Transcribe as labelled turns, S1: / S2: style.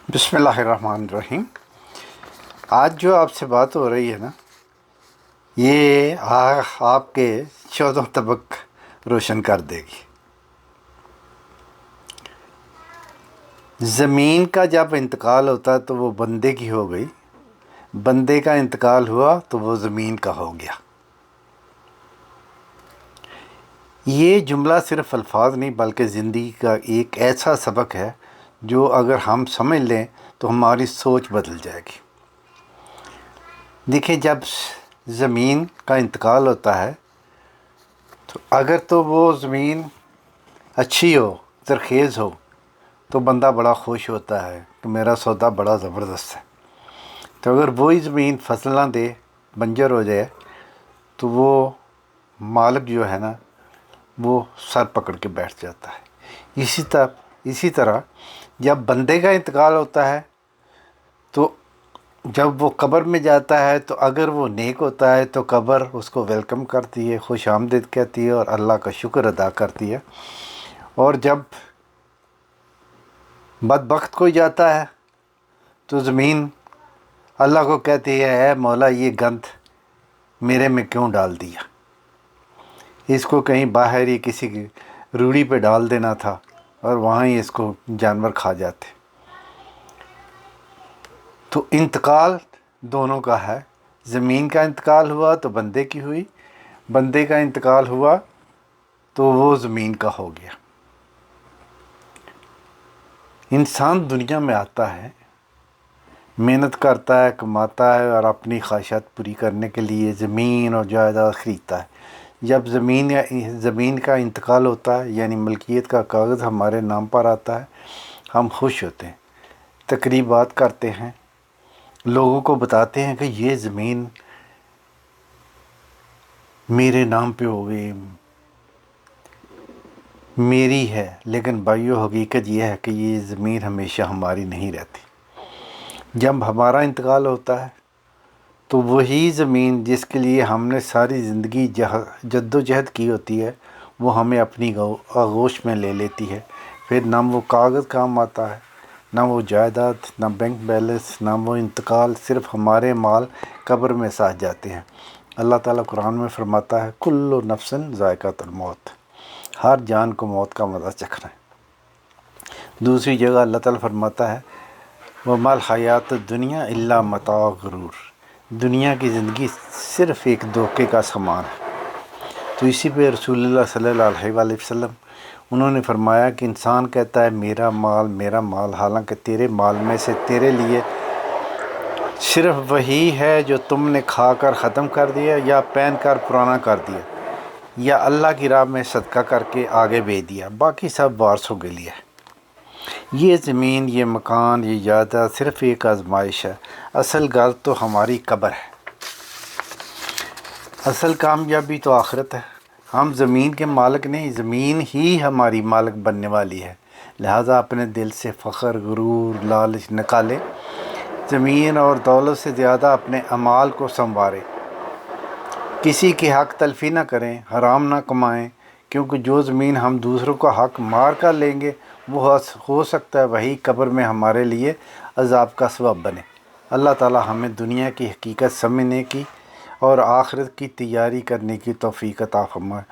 S1: بسم اللہ الرحمن الرحیم۔ آج جو آپ سے بات ہو رہی ہے نا، یہ آپ کے 14 طبق روشن کر دے گی۔ زمین کا جب انتقال ہوتا ہے تو وہ بندے کی ہو گئی، بندے کا انتقال ہوا تو وہ زمین کا ہو گیا۔ یہ جملہ صرف الفاظ نہیں بلکہ زندگی کا ایک ایسا سبق ہے جو اگر ہم سمجھ لیں تو ہماری سوچ بدل جائے گی۔ دیکھیں، جب زمین کا انتقال ہوتا ہے تو اگر تو وہ زمین اچھی ہو، زرخیز ہو، تو بندہ بڑا خوش ہوتا ہے کہ میرا سودا بڑا زبردست ہے۔ تو اگر وہی زمین فصل نہ دے، بنجر ہو جائے، تو وہ مالک جو ہے نا وہ سر پکڑ کے بیٹھ جاتا ہے۔ اسی طرح جب بندے کا انتقال ہوتا ہے تو جب وہ قبر میں جاتا ہے تو اگر وہ نیک ہوتا ہے تو قبر اس کو ویلکم کرتی ہے، خوش آمدید کہتی ہے اور اللہ کا شکر ادا کرتی ہے۔ اور جب بدبخت کوئی جاتا ہے تو زمین اللہ کو کہتی ہے، اے مولا یہ گند میرے میں کیوں ڈال دیا، اس کو کہیں باہر ہی کسی کی روڑی پہ ڈال دینا تھا اور وہاں ہی اس کو جانور کھا جاتے۔ تو انتقال دونوں کا ہے، زمین کا انتقال ہوا تو بندے کی ہوئی، بندے کا انتقال ہوا تو وہ زمین کا ہو گیا۔ انسان دنیا میں آتا ہے، محنت کرتا ہے، کماتا ہے اور اپنی خواہشات پوری کرنے کے لیے زمین اور جائیداد خریدتا ہے۔ جب زمین کا انتقال ہوتا ہے یعنی ملکیت کا کاغذ ہمارے نام پر آتا ہے، ہم خوش ہوتے ہیں، تقریبات کرتے ہیں، لوگوں کو بتاتے ہیں کہ یہ زمین میرے نام پہ ہو گئی، میری ہے۔ لیکن بھائیو، حقیقت یہ ہے کہ یہ زمین ہمیشہ ہماری نہیں رہتی۔ جب ہمارا انتقال ہوتا ہے تو وہی زمین جس کے لیے ہم نے ساری زندگی جد و جہد کی ہوتی ہے وہ ہمیں اپنی آغوش میں لے لیتی ہے۔ پھر نہ وہ کاغذ کام آتا ہے، نہ وہ جائیداد، نہ بینک بیلنس، نہ وہ انتقال، صرف ہمارے مال قبر میں ساتھ جاتے ہیں۔ اللہ تعالیٰ قرآن میں فرماتا ہے، کل نفس ذائقۃ الموت، ہر جان کو موت کا مزہ چکھنا ہے۔ دوسری جگہ اللہ تعالیٰ فرماتا ہے، وَمَا الْحَيَاةُ الدُّنْيَا إِلَّا مَتَاعُ الْغُرُورِ، دنیا کی زندگی صرف ایک دھوکے کا سامان ہے۔ تو اسی پہ رسول اللہ صلی اللہ علیہ وآلہ وسلم انہوں نے فرمایا کہ انسان کہتا ہے میرا مال میرا مال، حالانکہ تیرے مال میں سے تیرے لیے صرف وہی ہے جو تم نے کھا کر ختم کر دیا یا پہن کر پرانا کر دیا یا اللہ کی راہ میں صدقہ کر کے آگے بھیج دیا، باقی سب وارثوں کے لیے ہے۔ یہ زمین، یہ مکان، یہ جائیداد صرف ایک آزمائش ہے، اصل گھر تو ہماری قبر ہے، اصل کامیابی تو آخرت ہے۔ ہم زمین کے مالک نہیں، زمین ہی ہماری مالک بننے والی ہے۔ لہٰذا اپنے دل سے فخر، غرور، لالچ نکالیں، زمین اور دولت سے زیادہ اپنے اعمال کو سنواریں، کسی کی حق تلفی نہ کریں، حرام نہ کمائیں، کیونکہ جو زمین ہم دوسروں کا حق مار کر لیں گے وہ ہو سکتا ہے وہی قبر میں ہمارے لیے عذاب کا سبب بنے۔ اللہ تعالیٰ ہمیں دنیا کی حقیقت سمجھنے کی اور آخرت کی تیاری کرنے کی توفیق عطا فرمائے۔